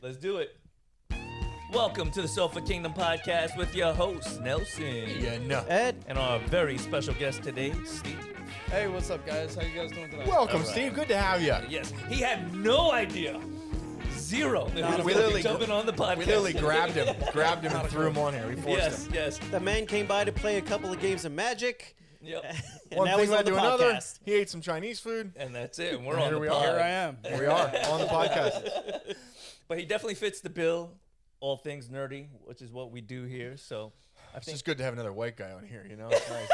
Let's do it. Welcome to the Sofa Kingdom podcast with your host, Nelson. Ed. And our very special guest today, Steve. Hey, what's up, guys? How you guys doing tonight? Welcome, Steve. Good to have you. Yes, he had no idea. Zero. We literally jumping on the podcast. We literally grabbed him and threw him on here. We forced him. Yes. The man came by to play a couple of games of Magic. Yep. And One now thing he's led on the to another. podcast. He ate some Chinese food. And that's it. And we're And on here the we pod. are. Here I am. Here we are on the podcast. But he definitely fits the bill. All things nerdy, which is what we do here. So I It's think just good to have another white guy on here. You know, it's nice.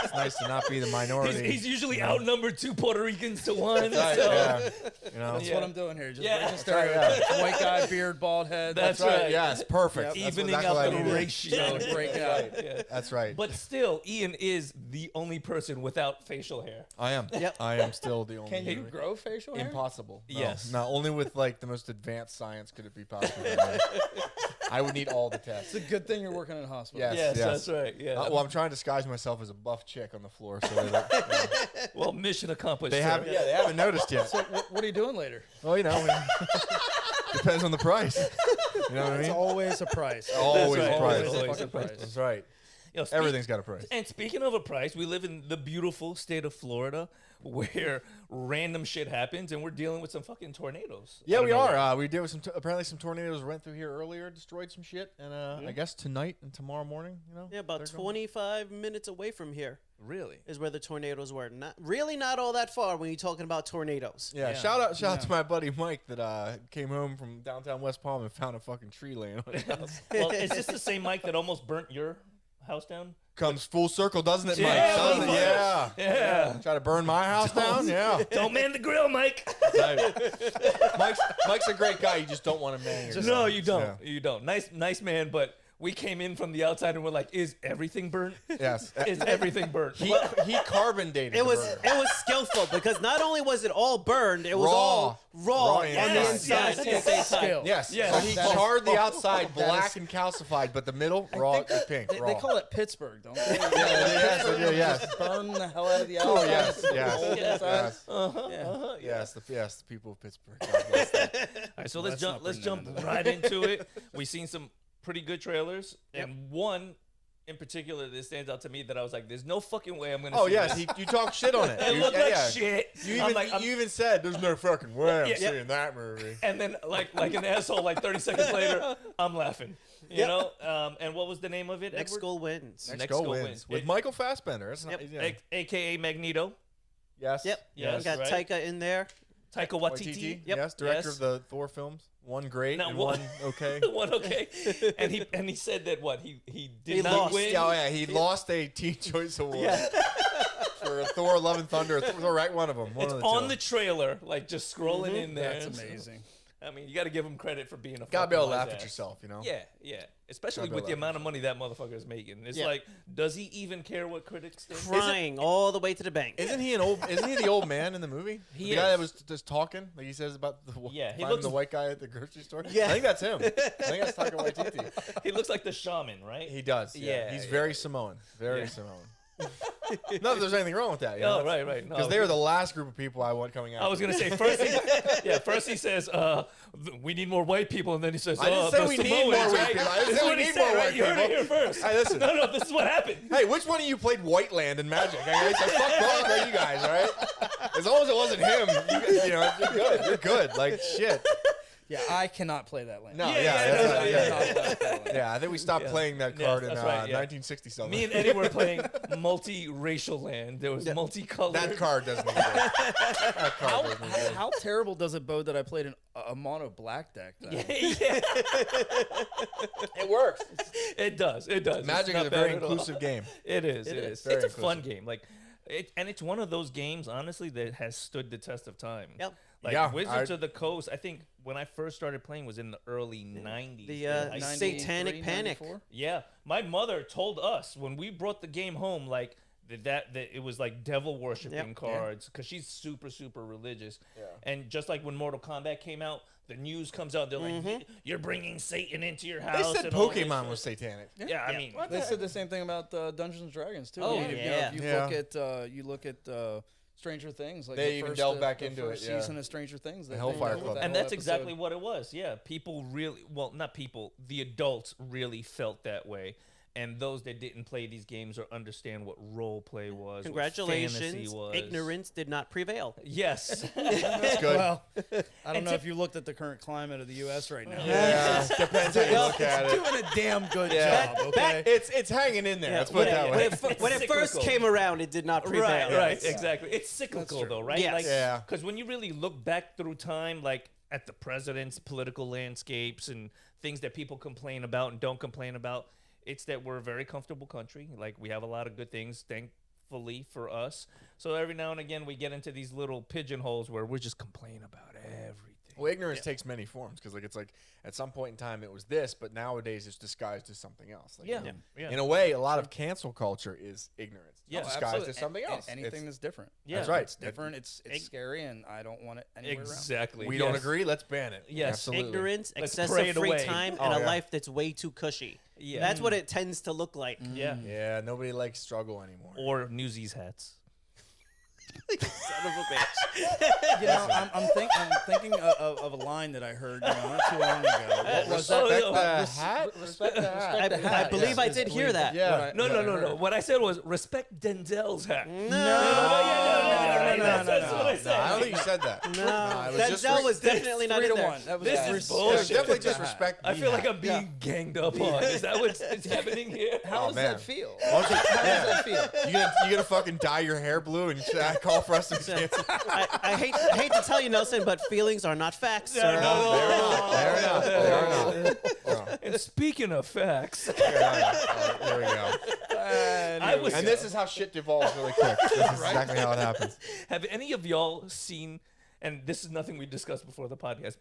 It's nice to not be the minority. he's usually outnumbered 2 Puerto Ricans to 1. Right, So. yeah. You know, That's what I'm doing here. Just Yeah. breaking stereotypes. White guy, beard, bald head. That's right. right. Yes, perfect. Yep. That's Evening exactly out what the I needed. ratio. Break out. Yeah. That's right. But still, Ian is the only person without facial hair. I am. Yep. I am still the only. Can you grow facial hair? Impossible. No. Yes. No, only with like the most advanced science could it be possible. I would need all the tests. It's a good thing you're working in a hospital. Yes. That's right. Yeah. Well, I'm trying to disguise myself as a buff chick on the floor, so that, Well, mission accomplished. they sir. haven't. Yeah, they haven't noticed yet. So what are you doing later? Well, you know, depends on the price. You know what I It's mean? always a price. Always right. a price. Always a fucking price. price. That's right. You know, Everything's got a price. And speaking of a price, we live in the beautiful state of Florida where random shit happens and we're dealing with some fucking tornadoes. Yeah, I don't we know are. why. We did with some. Apparently, some tornadoes went through here earlier, destroyed some shit, and I guess tonight and tomorrow morning, you know. Yeah, about they're going- 25 minutes away from here Really? is where the tornadoes were. Not all that far when you're talking about tornadoes. Yeah, Yeah. shout out to my buddy Mike that came home from downtown West Palm and found a fucking tree laying on his house. Well, is this the same Mike that almost burnt your house down? Comes full circle, doesn't it, Mike? Yeah, Doesn't it? motherfucker. Yeah. Try to burn my house down? Yeah. Don't man the grill, Mike. Mike's a great guy. You just don't want to man yourself. No, you don't. Yeah. You don't. Nice man, but we came in from the outside and we're like, is everything burnt? Yes. Is everything burnt? He carbon dated It the was burger. skillful because not only was it all burned, it was Raw. all raw on the Yes, inside. yes. It's skill. Yes. Yes. So he That is- charred the outside that black is- and calcified, but the middle raw and pink. They call it Pittsburgh, don't they? Yes, they do, yes. Just burn the hell out of the outside. Oh, yes, yes, Hold yes, inside. yes. The people of Pittsburgh. God bless them. All right, so let's not jump bring them into right into it. We've seen some pretty good trailers, and one in particular that stands out to me that I was like, "There's no fucking way I'm gonna." Oh see yes, this. you talk shit on it. It You- looked yeah, like yeah. shit. You I'm even like, you even said, "There's no fucking way I'm Yeah. seeing that movie." and then like an asshole, like 30 seconds later, I'm laughing. You know. And what was the name of it? Next Edward? goal wins. Next Go goal wins wins. with It- Michael Fassbender. That's not, Yep. yeah. AKA Magneto, Yes. Yep. Yes, We got right. Taika in there. Taika Waititi. Waititi. Yep. Yes, director Yes. of the Thor films. One great Now, and what- one okay. One okay, and he said that he did He not lost. win. Oh yeah, he lost a Teen Choice Award for Thor: Love and Thunder. Thor, right, one of them. One It's of the on two. the trailer, like just scrolling in there. That's amazing. I mean, you got to give him credit for being a. Gotta be able to fucking laugh wise at ass. yourself, you know. Yeah. Especially Gotta be with the able to amount of money that motherfucker is making. It's Yeah. like, does he even care what critics think? Crying all the way to the bank. Isn't he the old man in the movie? He the guy is. that was just talking, like he says about the Yeah, he finding looks- the white guy at the grocery store. Yeah. I think that's him. I think that's Taika Waititi. He looks like the shaman, right? He does. Yeah, he's yeah. very Samoan. Very Yeah. Samoan. Not that there's anything wrong with that. You Oh, know? right. No. Because they were the last group of people I want coming out. I was gonna say first he says, we need more white people, and then he says, I didn't say the we need Samoans, more white right? people. I didn't This say is we what he need said, more right? white You heard it people. here first. Hey, listen. No, this is what happened. Hey, which one of you played Whiteland in Magic? Okay, so fuck both of you guys, all right? As long as it wasn't him, you know, you're good. You're good. Like shit. Yeah, I cannot play that land. No, Yeah, that's yeah, right, yeah, yeah. I cannot play that land. Yeah, I think we stopped playing that Yes, card in that's right, yeah. 1960 something. Me and Eddie were playing multi-racial land. There was multicolored. That card doesn't exist. That card doesn't exist. How terrible does it bode that I played a mono black deck? Then? Yeah, It works. it does. It's Magic not is a bad very at all. inclusive game. It is. It It is. is. Very It's a fun inclusive. game. Like, and it's one of those games, honestly, that has stood the test of time. Yep. Like Yeah, Wizards of the Coast, I think when I first started playing was in the early 90s. The I- Satanic Panic. 94? yeah, my mother told us when we brought the game home, like that it was like devil worshiping Yep. cards because she's super religious. And just like when Mortal Kombat came out, the news comes out. They're like, "You're bringing Satan into your They house." said and all this Pokemon shit. was satanic. Yeah, I mean, They said the same thing about Dungeons and Dragons too. Oh, You know, yeah. if you Yeah. look at Stranger Things. Like They the even first, delved back into first it, yeah. season of Stranger Things. The Hellfire dealt with Club. that And whole that's exactly episode. what it was. Yeah, people really, well, not people, the adults really felt that way. And those that didn't play these games or understand what role play was, Congratulations, what fantasy was. ignorance did not prevail. Yes. That's good. Well, I don't And know if you looked at the current climate of the U.S. right now. Yeah, depends how you look at it. Doing a damn good Yeah. job, okay? It's hanging in there. Let's put it that way. When it first cyclical. came around, it did not prevail. Right, exactly. It's cyclical, true. though, right? Yes. Like, Yeah. Because when you really look back through time, like at the president's political landscapes and things that people complain about and don't complain about, it's that we're a very comfortable country. Like, we have a lot of good things, thankfully, for us. So every now and again, we get into these little pigeonholes where we're just complaining about everything. Well, ignorance takes many forms because, like, it's like at some point in time it was this, but nowadays it's disguised as something else. Like, Yeah. In a way, a lot of cancel culture is ignorance. Yeah, disguised absolutely. as something And else. anything It's- that's different. Yeah. That's right. It's different. It's scary, and I don't want it anywhere around. Exactly. We don't agree. Let's ban it. Yes. Absolutely. Ignorance, Let's pray excessive it free away. time, Oh, and a yeah. life that's way too cushy. Yeah. That's what it tends to look like. Yeah. Yeah, nobody likes struggle anymore. Or Newsies hats. Son of a bitch. You know, I'm thinking of a line that I heard not too long ago. What was that? Oh, Respect no. the hat. Respect the hat. I believe I Yes, did is hear that. Yeah. No. What I said was respect Denzel's hat. No. That's what I said. No, I don't think you said that. No, it was just Denzel was definitely not in there. 3-1. That was This yeah. is It was bullshit. definitely just respect. I the feel like hat. I'm being ganged up on. Is that what's happening here? How does man. that feel? Why don't you- How yeah. does that feel? You gonna fucking dye your hair blue and call for us to cancel? I hate to tell you, Nelson, but feelings are not facts, sir. They're not. They're not. And speaking of facts, There we go. I was. And this is how shit devolves really quick. This is exactly how it happens. Have any of y'all seen? And this is nothing we discussed before the podcast.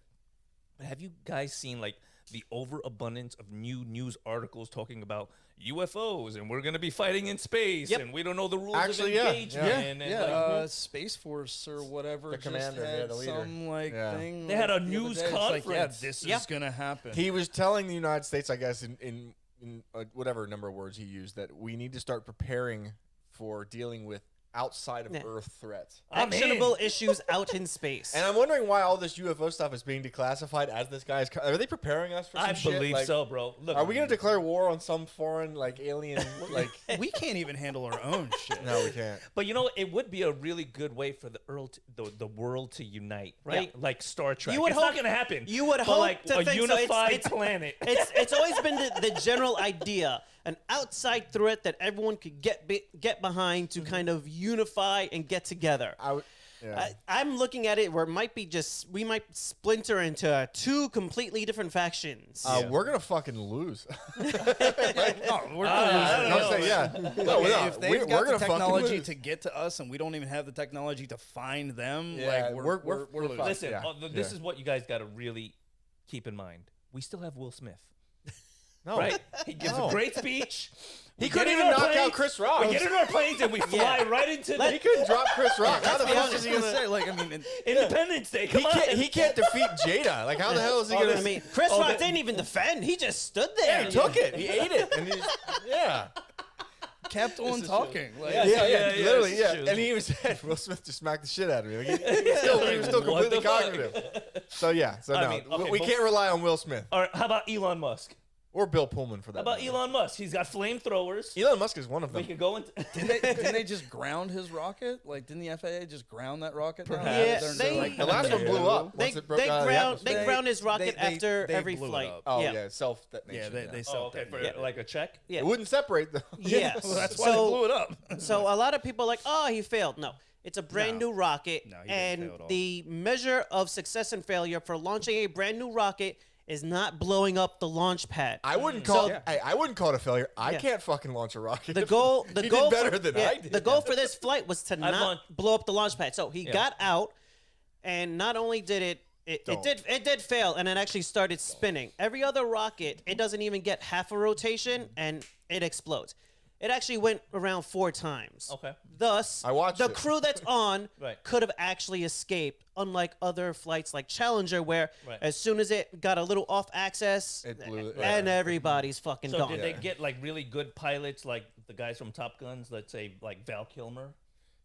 But have you guys seen like the overabundance of new news articles talking about UFOs and we're gonna be fighting in space and we don't know the rules Actually, of yeah. engagement? And like, Space Force or whatever. The just commander, had the leader. some like Yeah. thing. They had a like, the other news day. It's like, conference. this Yeah. is gonna happen. He was telling the United States, I guess, in whatever number of words he used, that we need to start preparing for dealing with outside of Earth threats. I'm Actionable in. issues out in space. And I'm wondering why all this UFO stuff is being declassified as this guy's. Are they preparing us for some I shit? believe Like, so, bro. Look, Are we going to declare war on some foreign, like, alien, like... We can't even handle our own shit. No, we can't. But you know, it would be a really good way for the world to unite, right? Yeah. Like Star Trek. You would it's hope- not going to happen. you would but hope like to a think so. unified planet. It's always been the general idea, an outside threat that everyone could get behind to kind of unify and get together. I'm looking at it where it might be we might splinter into two completely different factions. We're going to fucking lose. No, we're I'm saying, yeah. No, we're not. If they've We're got going the to fucking technology lose. to get to us, and we don't even have the technology to find them, Yeah, like we're losing. fucked. Listen, Yeah. this Yeah. is what you guys got to really keep in mind. We still have Will Smith, No. right? He gives No. a great speech. He We couldn't get in even our knock out planes, Chris Rock. We get in our planes and we fly right into He couldn't drop Chris Rock. How the fuck is he going to... say? Like, I mean, Independence Day. Come on. He can't defeat Jada. Like, how the hell is he going to... I mean, Chris Rock didn't even defend. He just stood there. He took it. He ate it. And he's... Yeah. kept on talking. Like, Yeah. Literally, it's yeah. true. And he even said, Will Smith just smacked the shit out of me. Like, he was still What completely the fuck? cognitive. So, yeah. So, I no. mean, okay, we but- can't rely on Will Smith. All right, how about Elon Musk? Or Bill Pullman, for that How about matter. Elon Musk? He's got flamethrowers. Elon Musk is one of We them. could go into. Didn't they just ground his rocket? Like, didn't the FAA just ground that rocket? now? Perhaps. Yeah, They're like, The last one blew up. They once it broke out of the atmosphere. ground his rocket they- after they every blew it flight. up. Oh, yeah. yeah. Self-detonation. Yeah, they Oh, self okay, for Yeah. like a check. Yeah. It wouldn't separate, though. Yes. Well, that's why they blew it up. So a lot of people are like, oh, he failed. No, it's a brand new rocket, No, he didn't and fail at all. the measure of success and failure for launching a brand new rocket is not blowing up the launch pad. I wouldn't call So- I wouldn't call it a failure. I Yeah. can't fucking launch a rocket. The goal, He did better for, than I did. The goal for this flight was to not launched- blow up the launch pad. So he got out, and not only did it did fail, and it actually started spinning. Every other rocket, it doesn't even get half a rotation, and it explodes. It actually went around 4 times. Okay. Thus, I watched the it. crew that's on Right. could have actually escaped, unlike other flights like Challenger, where Right. as soon as it got a little off axis, It blew it. and everybody's fucking So gone. did they get like really good pilots, like the guys from Top Guns? Let's say like Val Kilmer.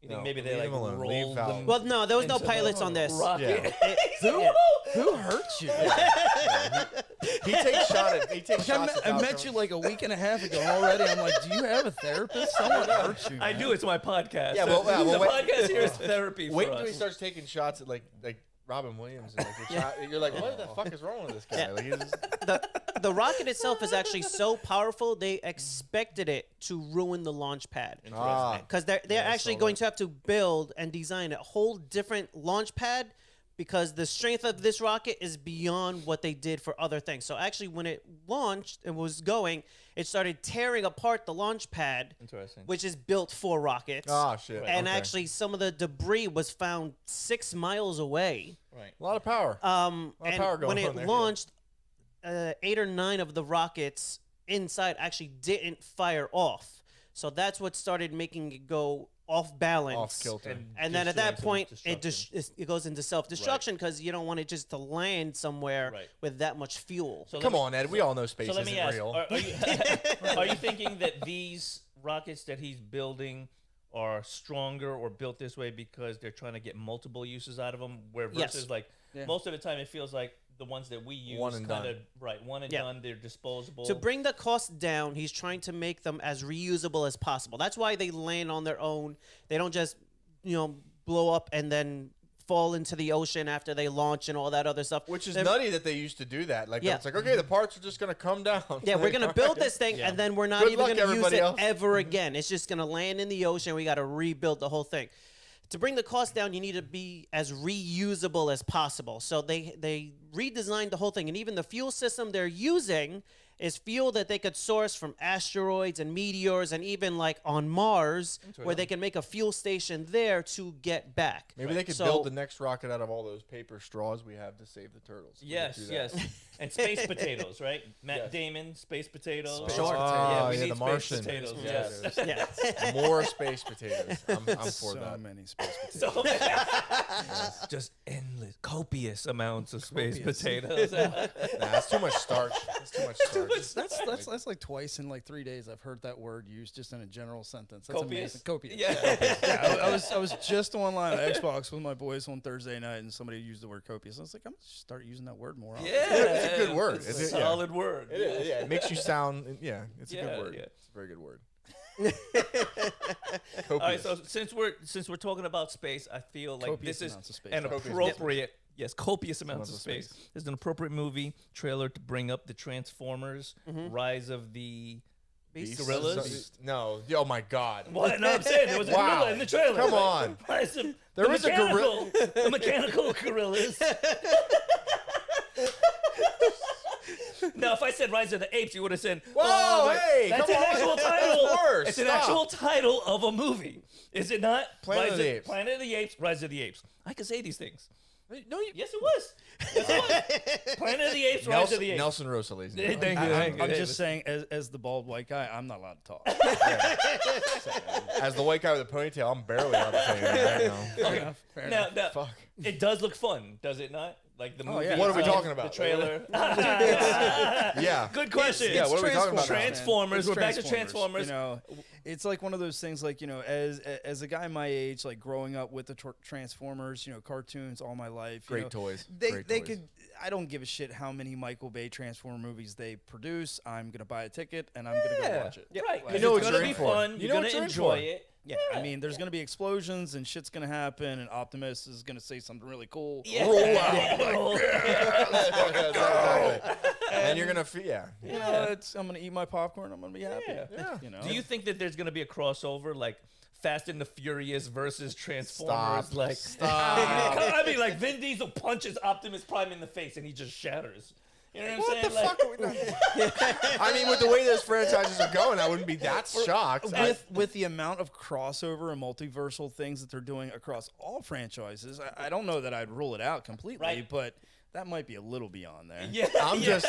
You think maybe they leave him alone. Leave rolled Val- them? Well, no, there was no into the pilots on this. rocket? Who hurt you? He takes shots I met you like a week and a half ago already. I'm like, do you have a therapist? Someone hurt you. I man. do. It's my podcast. Yeah, well, the wait- podcast here is therapy Wait for until he us. starts taking shots at like Robin Williams. And, you're like, what the fuck is wrong with this guy? Yeah. Like, he's just, The rocket itself is actually so powerful they expected it to ruin the launch pad. Because they're actually going to have to build and design a whole different launch pad because the strength of this rocket is beyond what they did for other things. So actually, when it launched and was going, it started tearing apart the launch pad, Interesting. which is built for rockets. oh shit. And Okay. actually, some of the debris was found 6 miles away. Right. a lot of power. And power going when it on there, launched, 8 or 9 of the rockets inside actually didn't fire off. So that's what started making it go off balance. Off kilter. And then at that destroying point, some it goes into self-destruction because you don't want it just to land somewhere Right. with that much fuel. So Come on, Ed. We all know space So let isn't me ask: real. are you thinking that these rockets that he's building are stronger or built this way because they're trying to get multiple uses out of them? Where Yes. versus like most of the time, it feels like the ones that we use One and kind of done. right, one and Yeah. done. They're disposable. To bring the cost down, he's trying to make them as reusable as possible. That's why they land on their own. They don't just, blow up and then fall into the ocean after they launch and all that other stuff. Which is They're- nutty that they used to do that. Like, Yeah. it's like, okay, the parts are just going to come down. Yeah, we're Like, gonna build this thing, and then we're not Good even luck, gonna use everybody it else. ever again. It's just gonna land in the ocean. We got to rebuild the whole thing. To bring the cost down, you need to be as reusable as possible. So they redesigned the whole thing, and even the fuel system they're using is fuel that they could source from asteroids and meteors, and even like on Mars, where they can make a fuel station there to get back. Maybe they could So- build the next rocket out of all those paper straws we have to save the turtles. We could Yes, do that. yes. And space potatoes, right? Matt Damon, space potatoes. Space Sure. potatoes. we yeah, need the space Martian. potatoes. Yes. Yeah. More space potatoes. I'm for So that. many space potatoes. So, just endless, copious amounts of space potatoes. Nah, that's too much starch. That's too much starch. That's like twice in like 3 days I've heard that word used just in a general sentence. That's Copious? amazing. Copious. Yeah. Yeah, I was just online on Xbox with my boys on Thursday night, and somebody used the word copious. I was like, I'm gonna start using that word more often. Yeah, It's a good word. It's Is a it? Yeah. solid word. It is, yeah. It makes you sound, it's a Yeah, good word. yeah. It's a very good word. All right, Copious. so since we're talking about space, I feel like Copious this is amounts of space. an Copious appropriate, yes, copious amounts of of space. space. This is an appropriate movie trailer to bring up the Transformers: Rise of the Beast. Gorillas. No. Oh, my God. What? No, I'm saying there was a Wow. gorilla in the trailer. Come right? on. Rise of There the is a gorilla. the mechanical gorillas. Now, if I said Rise of the Apes, you would have said, Whoa, wait, hey, that's come an on. actual That's title. worse. It's an Stop. actual title of a movie. Is it not? Planet of the Apes. Planet of the Apes, Rise of the Apes. I could say these things. No, you. Yes, it was. Yes, it was. Planet of the Apes, Rise of the Apes. Nelson Rosa, ladies and Thank gentlemen. you. Thank you. I'm just saying, as the bald white guy, I'm not allowed to talk. As the white guy with a ponytail, I'm barely on the thing right now. Fair enough. Fair enough. Now, Fuck. it does look fun, does it not? Like the movie. yeah. What are we itself, talking about? The trailer. Yeah. Good question. Yeah, what are we talking about now? Transformers. It's We're back to Transformers. You know, it's like one of those things. Like, as a guy my age, like growing up with the Transformers, cartoons all my life. Great toys. They Great they toys. could. I don't give a shit how many Michael Bay Transformer movies they produce. I'm gonna buy a ticket and I'm gonna go watch it. Right. Like, You know know what it's you're gonna be in for. fun. You You're know what gonna you're in enjoy for. it. Yeah, I mean, there's gonna be explosions and shit's gonna happen, and Optimus is gonna say something really cool. Yeah. Roll out. Exactly. And you're gonna feel, I'm gonna eat my popcorn. I'm gonna be happy. Yeah. You know. Do you think that there's gonna be a crossover like Fast and the Furious versus Transformers? Stop. Like, Stop. I mean, like Vin Diesel punches Optimus Prime in the face and he just shatters. You know what I'm saying? What the fuck are we doing? I mean, with the way those franchises are going, I wouldn't be that shocked. with the amount of crossover and multiversal things that they're doing across all franchises, I don't know that I'd rule it out completely, Right. but that might be a little beyond there. Yeah. I'm just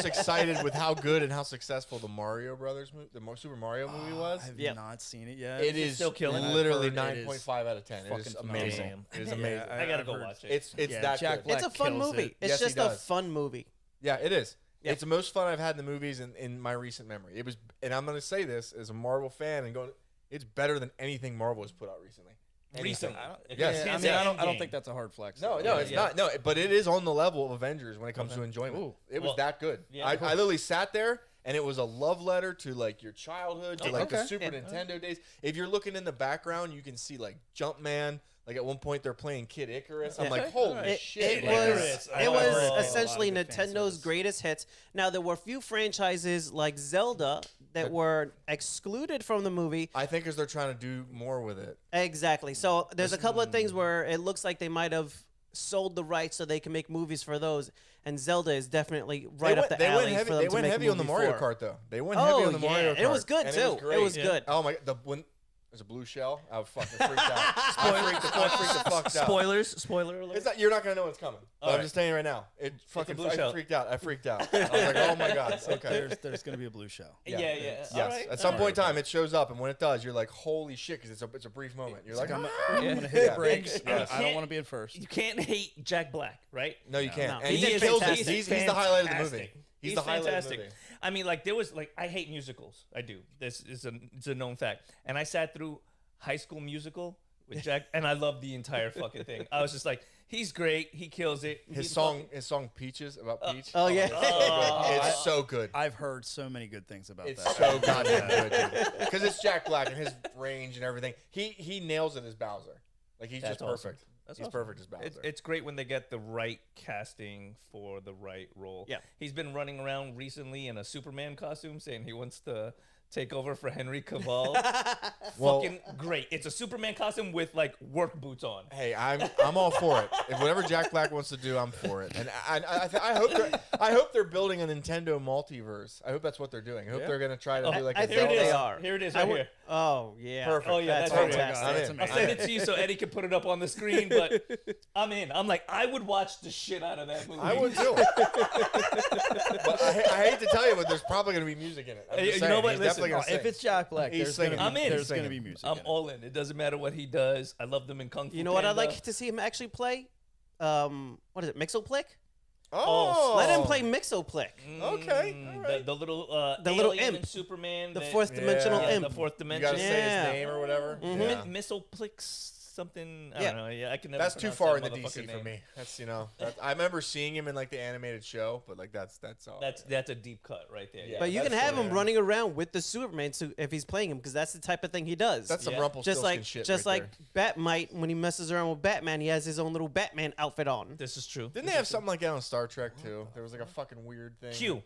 excited with how good and how successful the Mario Brothers movie, Super Mario movie was. I've Yeah. not seen it yet. It is still killing it? literally I've heard it is 9.5 out of 10. It is fucking amazing. phenomenal. It is Yeah, amazing. I gotta I've go heard- watch it. It's Yeah, that Jack good. Black It's a fun kills movie. it. It's Yes, he just a does. fun movie. Yeah, it is. Yeah. It's the most fun I've had in the movies in my recent memory. It was, and I'm gonna say this as a Marvel fan and going, it's better than anything Marvel has put out recently. Recently. Yes. Yeah, I mean, I don't think that's a hard flex. No, it's not. No, but it is on the level of Avengers when it comes to enjoyment. Ooh. It was that good. Yeah. I literally sat there, and it was a love letter to like your childhood, to like the Okay. Super Nintendo days. If you're looking in the background, you can see like Jumpman. Like at one point, they're playing Kid Icarus. I'm like, holy shit! It like, was I it heard was a lot of essentially good fan Nintendo's service. greatest hits. Now there were a few franchises like Zelda that were excluded from the movie. I think as they're trying to do more with it. Exactly. So there's a couple of things where it looks like they might have sold the rights so they can make movies for those. And Zelda is definitely right up the alley for them They to went make heavy a on the movie Mario for. Kart though. They went heavy on the Mario Kart. It was good and too. It was great. good. Oh my god, when there's a blue shell, I fucking freaked out. I freaked the fuck out. Spoiler alert. It's not, you're not gonna know what's coming. But I'm Alright. just saying right now. It fucking blue I shell. freaked out. I freaked out. I was like, oh my god. Okay. There's going to be a blue shell. Yeah. Yes. All right, At some all point in time, it shows up, and when it does, you're like, holy shit, because it's a brief moment. You're like, I'm "Ah." going to hit Yeah. the brakes. And I you don't can't- want to be in first. You can't hate Jack Black, right? no, you can't. No. And He he is kills it. fantastic. He's the highlight of the movie. Fantastic. He's the highlight of the movie. I mean, like there was like I hate musicals. I do. This is it's a known fact. And I sat through High School Musical with Jack, and I loved the entire fucking thing. I was just like, he's great. He kills it. His He's song Peaches about Peach. Oh yeah. It's so good. I've heard so many good things about It's that. so goddamn good, dude. Because it's Jack Black and his range and everything. He nails it as Bowser. Like he's That's just awesome. perfect. That's He's awesome. perfect as Bowser. It's great when they get the right casting for the right role. Yeah. He's been running around recently in a Superman costume saying he wants to take over for Henry Cavill. Well- Fucking great. It's a Superman costume with like work boots on. Hey, I'm all for it. If whatever Jack Black wants to do, I'm for it. And I hope they're building a Nintendo multiverse. I hope that's what they're doing. I hope they're gonna try to do like I a think Here it they is. are. Here it is I right would- here. Oh yeah. Perfect. Oh yeah, That's that's fantastic. right. That's I'm in. I'll send it to you so Eddie can put it up on the screen, but I'm in. I'm like, I would watch the shit out of that movie. I would too. But I hate to tell you, but there's probably gonna be music in it. I'm Hey, just you saying, know what? he's Listen, definitely gonna If sing. it's Jack Black, He's there's going singing. I'm in. to Singing. be music. I'm in it. all in. It doesn't matter what he does. I love them in Kung Fu You know what I'd Panda. like to see him actually play? What is it? Mixoplick? Oh, Let him play Mixoplick. Okay, Mm, all right. the little The little alien imp. in Superman. The that- fourth dimensional yeah, imp. the fourth You dimension. gotta say Yeah. his name or whatever. Mhm. Yeah. Misoplix something. I Yeah. don't know. Yeah, I can never. That's too pronounce far in that the DC motherfucking for name. me. That's I remember seeing him in like the animated show, but like that's all. That's a deep cut right there. Yeah. But you that's can have fair. him running around with the Superman suit if he's playing him, because that's the type of thing he does. That's some Yeah. Rumpelstiltskin shit. just right like there. Batmite, when he messes around with Batman, he has his own little Batman outfit on. This is true. Didn't they have something like that on Star Trek too? There was like a fucking weird thing. Q.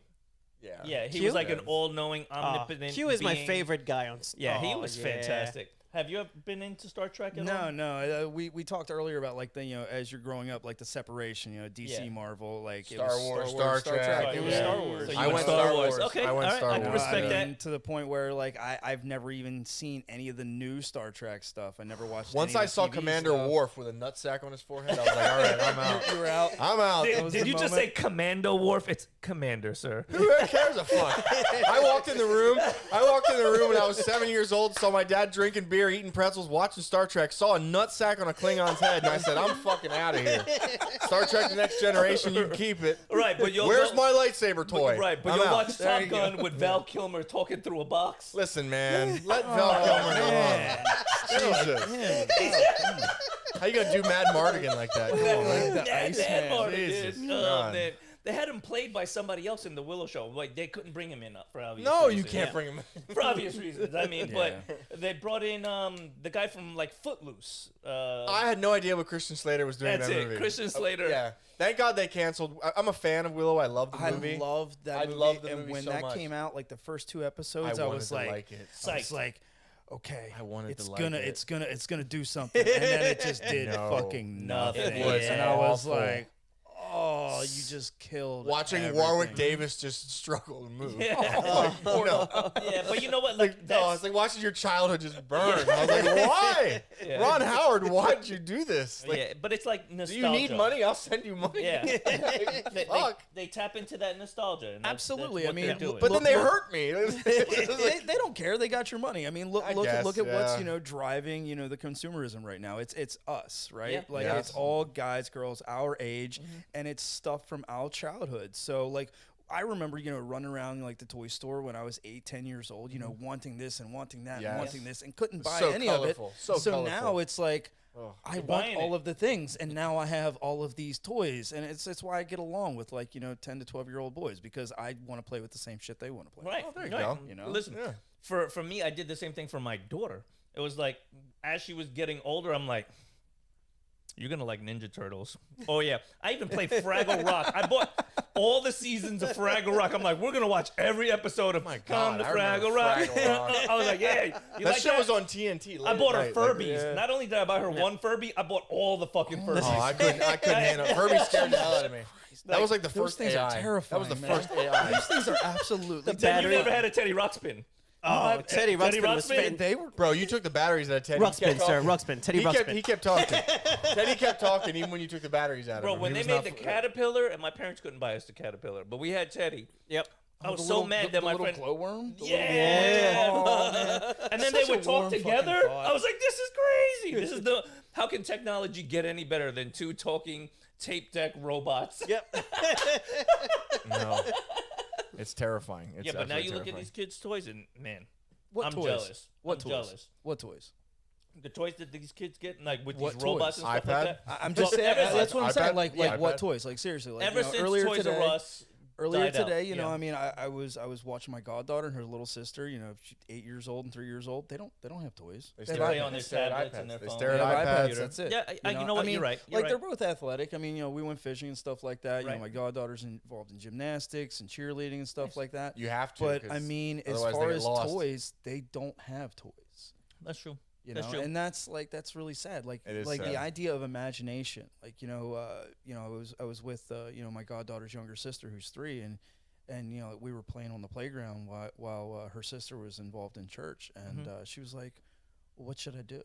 Yeah. Yeah, he Q? was like an Yes. all-knowing, Ah, omnipotent. Q is my being. favorite guy on. Yeah, he Oh, was yeah. fantastic. Have you ever been into Star Trek at all? No. We talked earlier about like the as you're growing up, like the separation. DC, Yeah. Marvel, like it Star was Wars, Star Star Trek. Trek, It was yeah. Star Wars. So you I went went Star Star Wars. Wars. Okay, I went all right, Star I can Wars. respect that. And to the point where like I've never even seen any of the new Star Trek stuff. I never watched. Once any I of the saw TV Commander stuff. Worf with a nutsack on his forehead, I was like, all right, I'm out. You were out. I'm out. That was Did the you just moment. say Commando Worf? It's Commander, sir. Who cares a fuck? I walked in the room when I was 7 years old, saw my dad drinking beer, eating pretzels, watching Star Trek, saw a nutsack on a Klingon's head, and I said, I'm fucking out of here. Star Trek The Next Generation, you can keep it. Right, but you'll Where's go- my lightsaber toy? Right, but I'm you'll out. watch There Top you Gun go. with Val Kilmer talking through a box. Listen, man, let Val Kilmer go on. Jesus. How you gonna do Mad Mardigan like that? Come on, man. The That Iceman. Martin Jesus did. God. Man. They had him played by somebody else in the Willow Show. Like they couldn't bring him in for obvious No, you reasons. can't Yeah. bring him. For obvious reasons. I mean, but they brought in the guy from like Footloose. I had no idea what Christian Slater was doing in That's that it, movie. Christian Slater. Yeah. Thank God they canceled. I'm a fan of Willow. I love the I movie. loved that I movie. loved the and movie when so that much. came out, like the first 2 episodes, I I wanted was to like, like it. I was like, okay, I wanted it's to like gonna, it. it's gonna do something, and then it just did No. fucking Nothing. nothing. It was And I was awful. like, oh, you just killed. Watching everything. Warwick Davis just struggle and move. Yeah. Oh, no. Yeah, but you know what? Like No, it's like watching your childhood just burn. I was like, why? Yeah. Ron Howard, why'd you do this? Like, yeah, but it's like do nostalgia. you need money? I'll send you money. Yeah. they, Fuck. they tap into that nostalgia. And Absolutely. That's I what they're mean, doing. But then they Look- hurt me. they don't care. They got your money. I mean, look, I look, guess, look at what's yeah. driving the consumerism right now. It's us, right? Yeah. Like Yes. it's all guys, girls, our age, and it's stuff from our childhood. So like, I remember, running around like the toy store when I was 8, 10 years old, wanting this and wanting that and wanting this and couldn't buy any colorful. of it. So colorful. Now it's like, I want all it. of the things, and now I have all of these toys, and it's why I get along with 10 to 12-year-old boys, because I want to play with the same shit they want to play. Right. Oh, there you right. go. Listen, for me, I did the same thing for my daughter. It was like, as she was getting older, I'm like, you're going to like Ninja Turtles. Oh, yeah. I even played Fraggle Rock. I bought all the seasons of Fraggle Rock. I'm like, we're going to watch every episode of Come to Fraggle Rock. I was like, yeah. That shit was on TNT. I bought her Furbies. Not only did I buy her one Furby, I bought all the fucking Furbies. Oh, I couldn't handle it. Furby scared the hell out of me. That was like the first things AI. are terrifying. That was the man. first AI. Those things are absolutely. Then you never had a Teddy Ruxpin. Oh, Teddy Ruxpin was Ruxpin? They were. Bro, you took the batteries out of Teddy. Ruxpin, sir. Ruxpin. Teddy Ruxpin. He kept talking. Teddy kept talking even when you took the batteries out of Bro, him. when He they was made not the Caterpillar, and my parents couldn't buy us the Caterpillar, but we had Teddy. Yep. I was so mad that my friend. glowworm. Yeah. And then they Such a would talk warm together. fucking thought. I was like, this is crazy. This is how can technology get any better than two talking tape deck robots? Yep. No. It's terrifying. It's Yeah, but now you absolutely look at terrifying. these kids' toys, and man, What I'm toys? jealous. What I'm toys? jealous. What toys? The toys that these kids get, like with What these robots toys? and stuff iPad? like that. I'm just Well, saying. ever That's what I'm since- saying. iPad? Like Yeah. what toys? Like seriously. Like Ever since earlier Toys today. R Us Earlier died out, today, yeah. I mean, I was watching my goddaughter and her little sister. She's 8 years old and 3 years old. They don't have toys. They They stare have play at on their they stare at tablets iPads. and their They phones. stare They have at iPads. iPads. That's it. Yeah, you know what? You're right. You're Like right. they're both athletic. I mean, we went fishing and stuff like that. Right. My goddaughter's involved in gymnastics and cheerleading and stuff like that. You have to. But 'cause I mean, as otherwise they far get as lost. toys, they don't have toys. That's true. That's true. and that's really sad. Like It is like sad. the idea of imagination. Like I was with my goddaughter's younger sister who's 3, and we were playing on the playground while her sister was involved in church, and she was like, well, "What should I do?"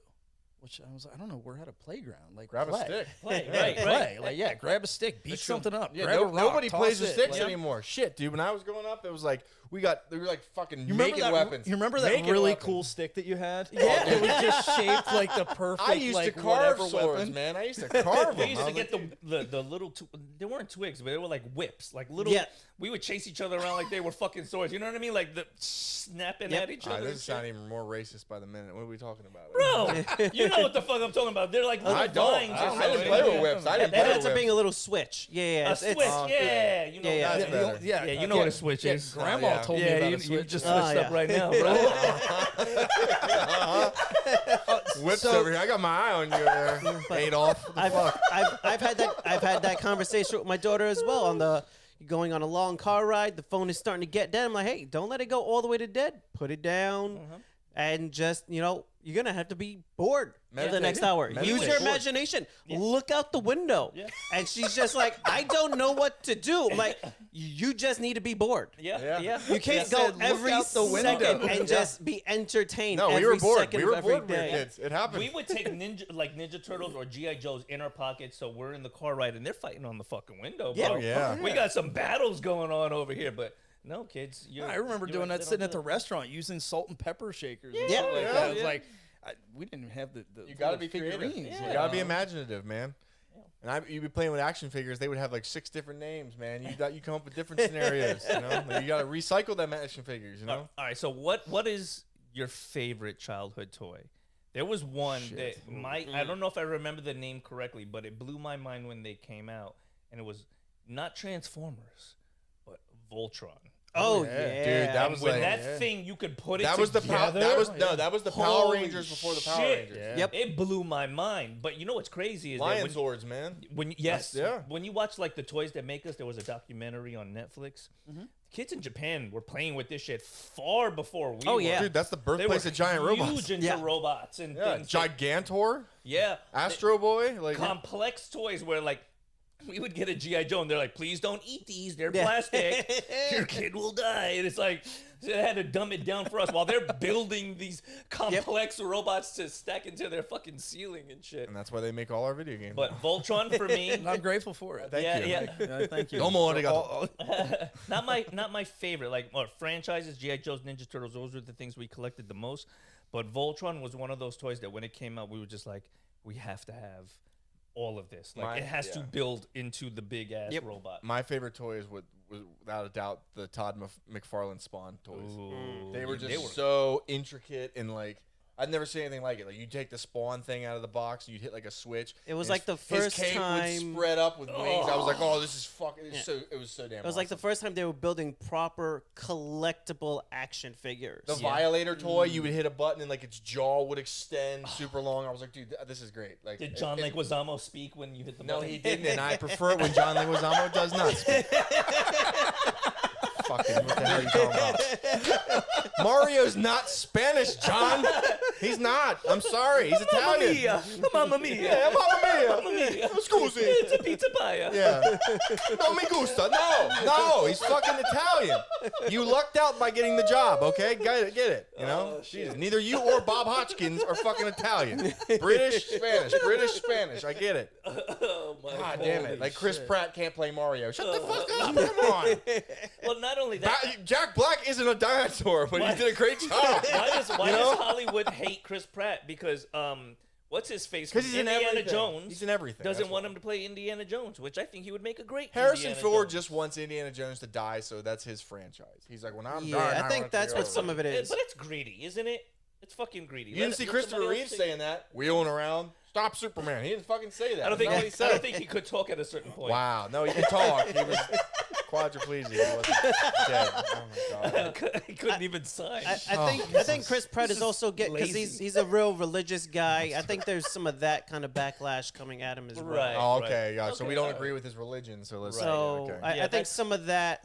I was like, "I don't know. We're at a playground. Like Grab play. a stick. Play, Yeah, right, play. right. Like grab a stick, beat That's true. something up. Yeah, grab a rock, nobody toss plays with it. sticks Like, anymore. Shit, dude. When I was growing up, it was like they were like fucking You remember naked that? weapons. You remember that Naked really weapons. cool stick that you had? Yeah. It was just shaped like the perfect. I used like, to carve whatever swords, weapon. man. I used to carve them. We used to get the little they weren't twigs, but they were like whips, like little. Yeah. We would chase each other around like they were fucking swords. You know what I mean? Like the snapping Yep. at each All right, other. this and is shit. sounding even more racist by the minute. What are we talking about? Bro, you know what the fuck I'm talking about? They're like little I don't. vines or I something. didn't play with whips. I didn't That play ends with up being a whips. little switch. Yeah, A it's, switch, it's, yeah. You know Yeah, that's yeah. better. Yeah, Yeah, you know what a switch yeah, is. Grandma Yeah. told me Yeah, about you a switch. just Oh, switched up yeah. right now, bro. Whips over here. I got my eye on you there. Adolf. I've had that conversation with my daughter as well on the going on a long car ride. The phone is starting to get dead. I'm like, hey, don't let it go all the way to dead. Put it down, and just you're gonna have to be bored for the Meditate. next hour. Meditate. Use your imagination. Look out the window. Yeah. And she's just like, I don't know what to do. I'm like, you just need to be bored. Yeah. You can't Yeah. go Said, "Look every out the window." second and just be entertained. No, we every were bored. second We of were every bored when we were day. kids. It happened. We would take Ninja Turtles or G.I. Joes in our pockets, so we're in the car ride, and they're fighting on the fucking window, bro. Yeah. Oh, yeah. We got some battles going on over here, but no, kids. I remember doing that sitting at the restaurant using salt and pepper shakers. and Yeah. stuff like Yeah. that. It was Yeah. like we didn't have the You gotta be figurines. creative. Yeah. You gotta be imaginative, man. And you'd be playing with action figures. They would have like 6 different names, man. You come up with different scenarios. Like, you gotta recycle them action figures. You know. All right. So what is your favorite childhood toy? There was one that I don't know if I remember the name correctly, but it blew my mind when they came out, and it was not Transformers, but Voltron. Oh yeah. yeah, Dude, that And was with like- that thing, you could put it That was the power. together. That was the Power Holy Rangers before the Power shit. Rangers. Yeah. Yep. It blew my mind. But you know what's crazy is Lion that Zords, man. when you watch like the Toys That Make Us, there was a documentary on Netflix. Kids in Japan were playing with this shit far before we Oh, were. yeah. Dude, that's the They birthplace were of giant huge robots. into Yeah. robots and Yeah, things. Gigantor, Yeah. Astro Boy, like Complex toys where like we would get a G.I. Joe and they're like, please don't eat these. They're Yeah. plastic. Your kid will die. And it's like, they had to dumb it down for us while they're building these complex robots to stack into their fucking ceiling and shit. and that's why they make all our video games. But Voltron for me, And I'm grateful for it. Thank you. yeah. Thank you. Domo arigato. not my favorite. Like franchises, G.I. Joe's, Ninja Turtles, those were the things we collected the most. But Voltron was one of those toys that when it came out, we were just like, we have to have all of this. Like it has to build into the big ass robot. My favorite toy is was without a doubt the Todd McFarlane Spawn toys. Ooh. They were just so intricate and like I'd never seen anything like it. Like you take the Spawn thing out of the box and you'd hit like a switch. It was like the first his cape time would spread up with wings. I was like, oh, this is fucking. It was so damn. It was like the first time they were building proper collectible action figures. The Violator toy, you would hit a button and like its jaw would extend super long. I was like, dude, this is great. Like, Did John Leguizamo speak when you hit the No, button? he didn't, and I prefer it when John Leguizamo does not speak. Fucking, what the hell are you talking about? Mario's not Spanish, John. He's not. I'm sorry. He's Italian. Mamma mia. Yeah, mamma mia. Mamma mia. Scusi. It's a pizza paia. Yeah. No me gusta. No, he's fucking Italian. You lucked out by getting the job, okay? Get it. You know? Jesus. Neither you or Bob Hoskins are fucking Italian. British, Spanish. I get it. Oh my God damn it. Like Chris Pratt can't play Mario. Shut the fuck up. Come on. Well, not only that. Jack Black isn't a dinosaur, but he did a great job. Why does Hollywood hate Chris Pratt? Because what's his face? Because he's in Indiana everything. Jones. He's in everything. Doesn't want him to play Indiana Jones, which I think he would make a great. Harrison Indiana Ford Jones. just wants Indiana Jones to die, so that's his franchise. He's like, when I'm Yeah, done, I think that's what some of it is. But it's greedy, isn't it? It's fucking greedy. You didn't see Christopher Reeve saying that. Wheeling around. Stop Superman. He didn't fucking say that. I don't think. That's not what he said. I don't think he could talk at a certain point. Wow. No, he can talk. He was quadriplegic. He wasn't dead. Oh my god. He couldn't even sign. I think Chris Pratt is also because lazy. he's a real religious guy. I think there's some of that kind of backlash coming at him as well. Right. Oh, okay. Yeah. So Okay, we don't alright. agree with his religion. So let's. So okay. I Yeah, think that's- some of that.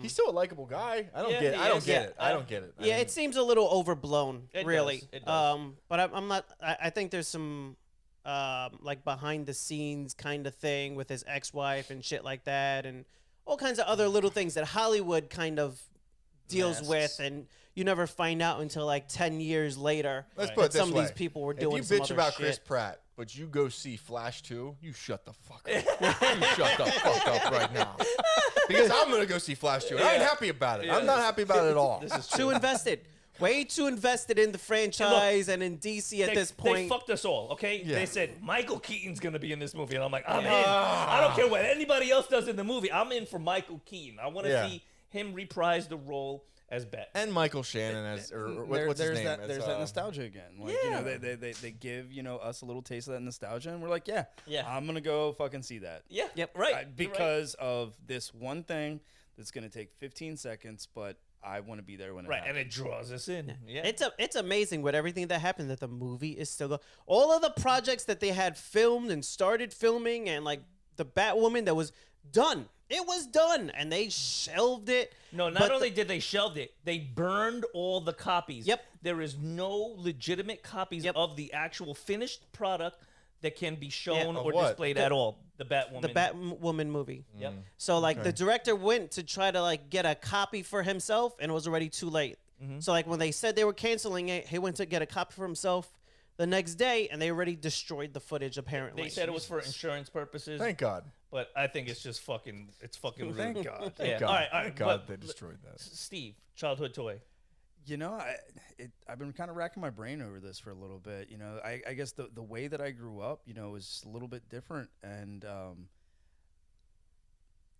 He's still a likable guy. I don't Yeah, get it. he I don't is. get Yeah. it. I don't get it. Yeah, it seems a little overblown, It really. does. It does. But I'm not. I think there's some like behind the scenes kind of thing with his ex-wife and shit like that, and all kinds of other little things that Hollywood kind of deals Masks. with, and you never find out until like 10 years later. Let's Right. put it that this some way. of these people were If doing you some bitch other about shit. Chris Pratt, but you go see Flash 2, you shut the fuck up. You shut the fuck up right now. Because I'm going to go see Flash 2. And I ain't happy about it. Yeah. I'm not happy about it at all. This is Too invested. Way too invested in the franchise and in DC at this They point. fucked us all, okay? Yeah. They said Michael Keaton's gonna be in this movie, and I'm like, I'm in. I don't care what anybody else does in the movie. I'm in for Michael Keaton. I want to Yeah. see him reprise the role as Batman. And Michael Shannon as, or what's his there's name? that As, there's that nostalgia again. Like you know, Yeah. they give us a little taste of that nostalgia, and we're like, yeah, Yeah. I'm gonna go fucking see that. Yeah. Yep. Right. I- because of this one thing that's gonna take 15 seconds, but I want to be there when it Right, and happens. it draws us in. Yeah. It's amazing with everything that happened that the movie is still going. All of the projects that they had filmed and started filming, and like the Batwoman that was done. It was done, and they shelved it. No, not But only did they shelve it, they burned all the copies. Yep. There is no legitimate copies Yep. of the actual finished product that can be shown Yeah. or Of what? displayed at all. The Batwoman. the Batwoman movie. Yep. So like the director went to try to like get a copy for himself, and it was already too late. So like when they said they were canceling it, he went to get a copy for himself the next day, and they already destroyed the footage. Apparently, They said it was for insurance purposes. Thank God. But I think it's just fucking. It's fucking rude. Thank God. Yeah. Thank God. All right. Thank God they destroyed that. Steve, childhood toy. You know, I've been kind of racking my brain over this for a little bit. You know, I guess the way that I grew up, you know, was a little bit different. And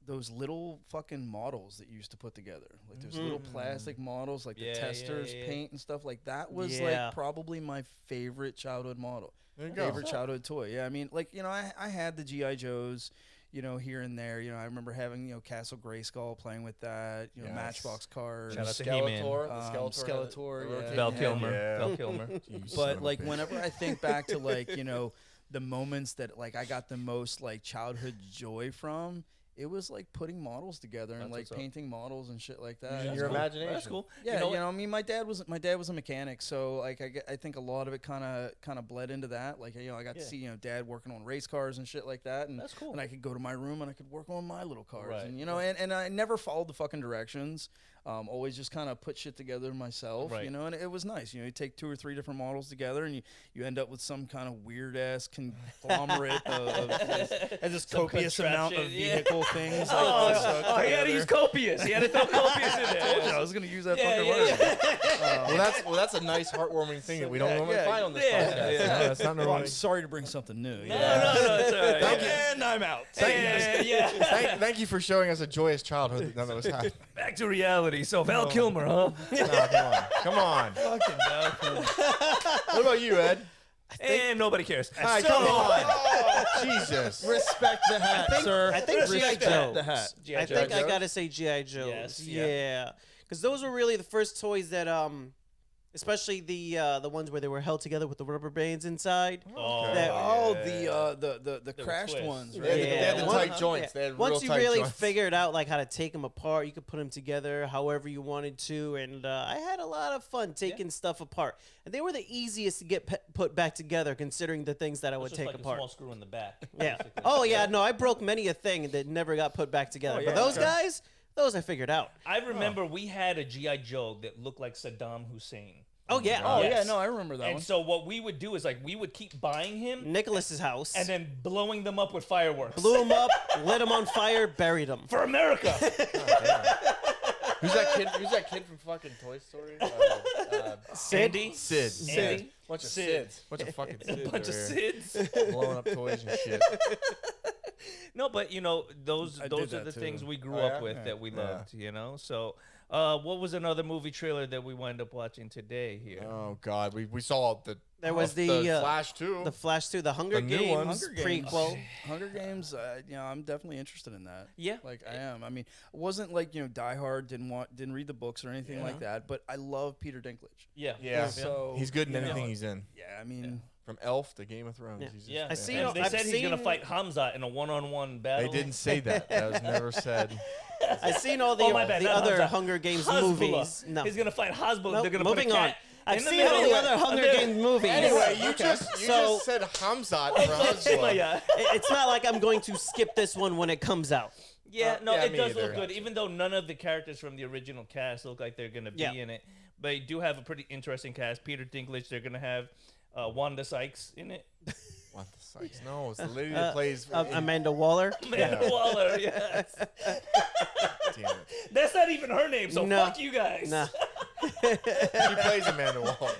those little fucking models that you used to put together, like those little plastic models, like Yeah, the yeah, testers yeah. paint and stuff like that was Yeah. like probably my favorite childhood model. There you go. Favorite childhood toy. Yeah, I mean, like, you know, I had the G.I. Joes, you know, here and there. You know, I remember having, you know, Castle Grayskull, playing with that, you know, Yes. Matchbox cars. Shout out to He-Man. Skeletor, yeah. Val Yeah. Kilmer. Yeah. Val Kilmer. But like whenever I think back to like, you know, the moments that like I got the most like childhood joy from, it was like putting models together and That's like what's up. painting models and shit like that. Using You your know? imagination. That's cool. Yeah, You know what? I mean, my dad was a mechanic, so like I think a lot of it kind of bled into that. Like, you know, I got to Yeah. see, you know, dad working on race cars and shit like that, and That's cool. And I could go to my room and I could work on my little cars, Right, and you know, and I never followed the fucking directions. Always just kind of put shit together myself, Right. you know, and it was nice. You know, you take 2 or 3 different models together, and you end up with some kind of weird ass conglomerate of this Some copious amount of contraption, yeah. vehicle things. He had to use copious. He had to throw copious in there. I told you I was gonna use that Yeah, fucking yeah, word. Well, that's a nice, heartwarming thing that we don't normally find on this yeah, podcast. yeah. You know, that's not Well, normally. I'm sorry to bring something new. No, it's all right. Thank you. And I'm out. Yeah. Thank you for showing us a joyous childhood that none of us had. Back to reality. So Val Kilmer, huh? No, come on. Fucking Val Kilmer. What about you, Ed? And nobody cares. All right, come on. Oh, Jesus. Respect the hat, sir. I think G.I. Respect Joe. the hat. G.I. I think I Joes? gotta say G.I. Joes. Yes, yeah. Yeah, because those were really the first toys that especially the ones where they were held together with the rubber bands inside. Oh, That- The crashed twists. ones, They right? had the- they had the One- tight joints. They had Once real you tight really joints. figured out like how to take them apart, you could put them together however you wanted to, and I had a lot of fun taking stuff apart. And they were the easiest to get put back together, considering the things that I would It's just take like apart. a small screw in the back. Yeah. basically. Oh yeah. No, I broke many a thing that never got put back together. But those guys, those I figured out. I remember we had a G.I. Joe that looked like Saddam Hussein. Oh yeah. Oh Yes. yeah, no, I remember that And one. so what we would do is like we would keep buying him Nicholas's house. and then blowing them up with fireworks. Blew them up, lit them on fire, buried them. For America. Who's that kid? Who's that kid from fucking Toy Story? Sandy. Sid. Andy? Bunch of Sid. Sids. Bunch of fucking A Sids. bunch of over here. Sids. Blowing up toys and shit. No, but you know those I those did are that the too. things we grew Oh, up yeah? with Yeah. that we Yeah. loved. You know, so. What was another movie trailer that we wound up watching today here? Oh God, we saw the. There was the Flash 2. The Flash 2, the Hunger The new Games, one. Hunger Games. prequel. Hunger Games, you know, I'm definitely interested in that. Yeah. Like I am. I mean, wasn't like, you know, Die Hard, didn't read the books or anything like that, but I love Peter Dinklage. Yeah. Yeah. So He's good in you know, anything he's in. Yeah, I mean, From Elf to Game of Thrones. Yeah. He's just Yeah. I see- And they I've said he's gonna seen- fight Hamza in a one-on-one battle. They didn't say that. That was never said. I've seen all the, Oh, my bad, the not other Hamza. Hunger Games Hezbollah. movies. No. He's gonna fight Hezbollah. Nope, They're gonna moving put a on. cat I've in the seen all middle. the other Hunger They're- Games movies. Anyway, you just So- said Hamzat for Hezbollah. Yeah. It's not like I'm going to skip this one when it comes out. Yeah, no, yeah, it me does either. look good, even though none of the characters from the original cast look like they're going to be Yeah. in it. But they do have a pretty interesting cast. Peter Dinklage, they're going to have Wanda Sykes in it. What the Sykes? No, it's the lady that plays. Amanda Waller. Amanda Waller, yes. Damn it. That's not even her name, so No. fuck you guys. Nah. She plays Amanda Waller.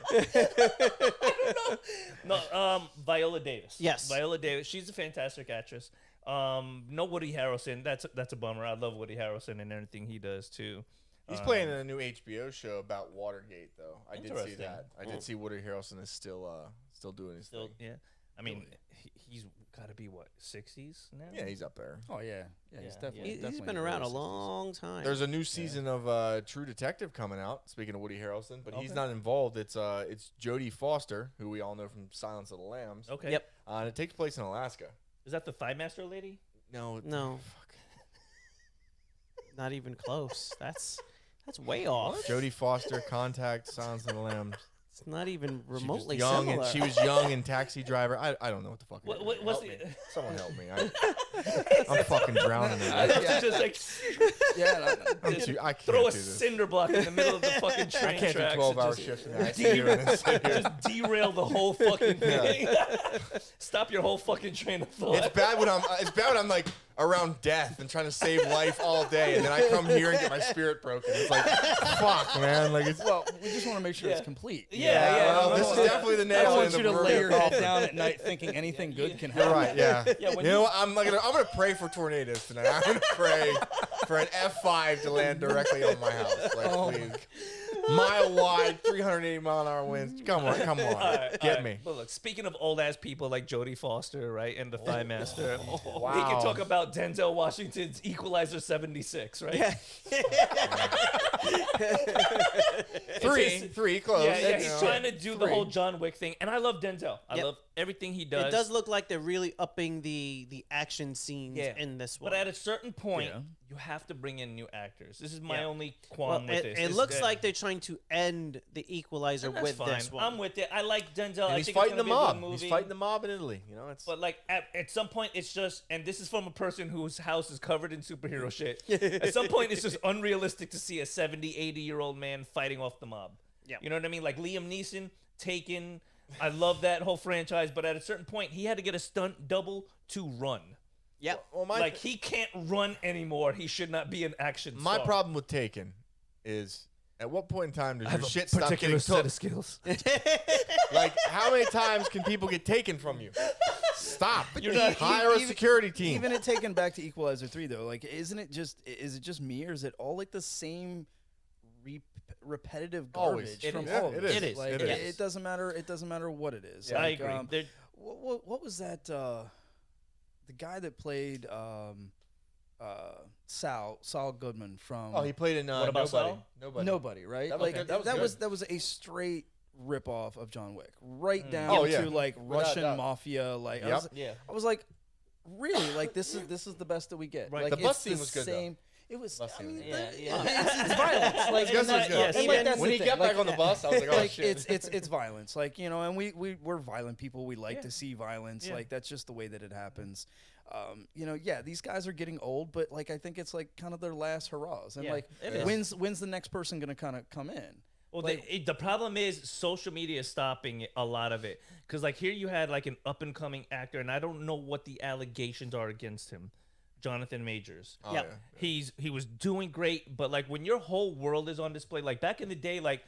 No, Viola Davis. Yes. Viola Davis. She's a fantastic actress. No Woody Harrelson. That's a bummer. I love Woody Harrelson and everything he does too. He's playing in a new HBO show about Watergate, though. I did see Interesting. that. I did see Woody Harrelson is still doing his Still, thing. yeah. I mean, he's got to be what 60s now. Yeah, he's up there. oh yeah, yeah, he's Yeah. definitely. He's definitely been in the around a early 60s. long time. There's a new season of True Detective coming out. Speaking of Woody Harrelson, but he's not involved. It's Jodie Foster, who we all know from Silence of the Lambs. Okay. Yep. And it takes place in Alaska. Is that the Thigh Master lady? No. No. Fuck. Not even close. That's way off. Jodie Foster, Contact, Silence of the Lambs. It's not even She was remotely young, similar. and she was young in Taxi Driver. I don't know what the fuck. it is. What's Help the? me. Someone help me. I'm fucking drowning in it. Just like Yeah, I can't throw do a this. cinder block in the middle of the fucking train I can't do tracks. 12-hour and just shifts in the ICU and then sit here. Just derail the whole fucking thing. Stop your whole fucking train of thought. It's bad when I'm like around death and trying to save life all day, and then I come here and get my spirit broken. It's like, fuck, man. Like it's well, we just want to make sure Yeah. it's complete. Yeah, well, no, this no, is definitely the I nail don't in want the you to lay your coffin. head down at night thinking anything good can happen. You're right. Yeah. Yeah, when you know you- what? I'm gonna pray for tornadoes tonight. I'm gonna pray for an F5 to land directly on my house. Like, please. Mile wide, 380-mile-an-hour winds. Come on. All right, Get all me. right. But look, speaking of old ass people like Jodie Foster, right, and the Thigh Master, we Wow. can talk about Denzel Washington's Equalizer '76, right? Three close. Yeah, You he's know. trying to do the whole John Wick thing, and I love Denzel. I Yep. love everything he does. It does look like they're really upping the action scenes Yeah. in this one. But at a certain point, Yeah. you have to bring in new actors. This is my Yeah. only qualm with this. It is looks that- like they're trying to end the Equalizer and that's with fine. this one. I'm with it. I like Denzel. And I he's think fighting it's the gonna be a good mob. movie. He's fighting the mob in Italy. You know, it's But like at some point, it's just, and this is from a person whose house is covered in superhero shit. At some point, it's just unrealistic to see a 70, 80-year-old man fighting off the mob. Yeah. You know what I mean? Like Liam Neeson, Taken. I love that whole franchise, but at a certain point, he had to get a stunt double to run. Yep. well, Like he can't run anymore. He should not be an action my star. problem with Taken is at what point in time does I your have a shit stop particular getting set took? of skills. Like, how many times can people get taken from you? Stop. You're not- Hire a even- security team. Even it taken back to Equalizer 3 though, like is it just me or is it all like the same repetitive Always. garbage It from is. all of It this? is. It is. Like, It it, is. doesn't matter. It doesn't matter what it is. I Like, agree. They're- what was that? The guy that played Saul Goodman from Oh, he played in What about Nobody. Saul? Nobody. right? That was Like good. that, That was that was a straight ripoff of John Wick, right down Oh, yeah. to like Without Russian doubt. mafia. Like Yep. Yeah. I was like, really? Like this is the best that we get. Right. Like, The bus it's scene was good, though. same. It was. Bus I scene mean, was Yeah, the- yeah. it's violence. Like, It's good, and that- it's good. and, like, Even that's when the he thing. got back on the bus, I was like, oh like shit. it's violence. Like, you know, and we're violent people. We like Yeah. to see violence. Yeah. Like that's just the way that it happens. You know, yeah, these guys are getting old, but like I think it's like kind of their last hurrahs. And Yeah, like, it is. when's the next person gonna kind of come in? Well, Like- the problem is social media is stopping a lot of it. Because, like, here you had, like, an up-and-coming actor, and I don't know what the allegations are against him, Jonathan Majors. Oh, Yep. He was doing great, but, like, when your whole world is on display, like, back in the day, like,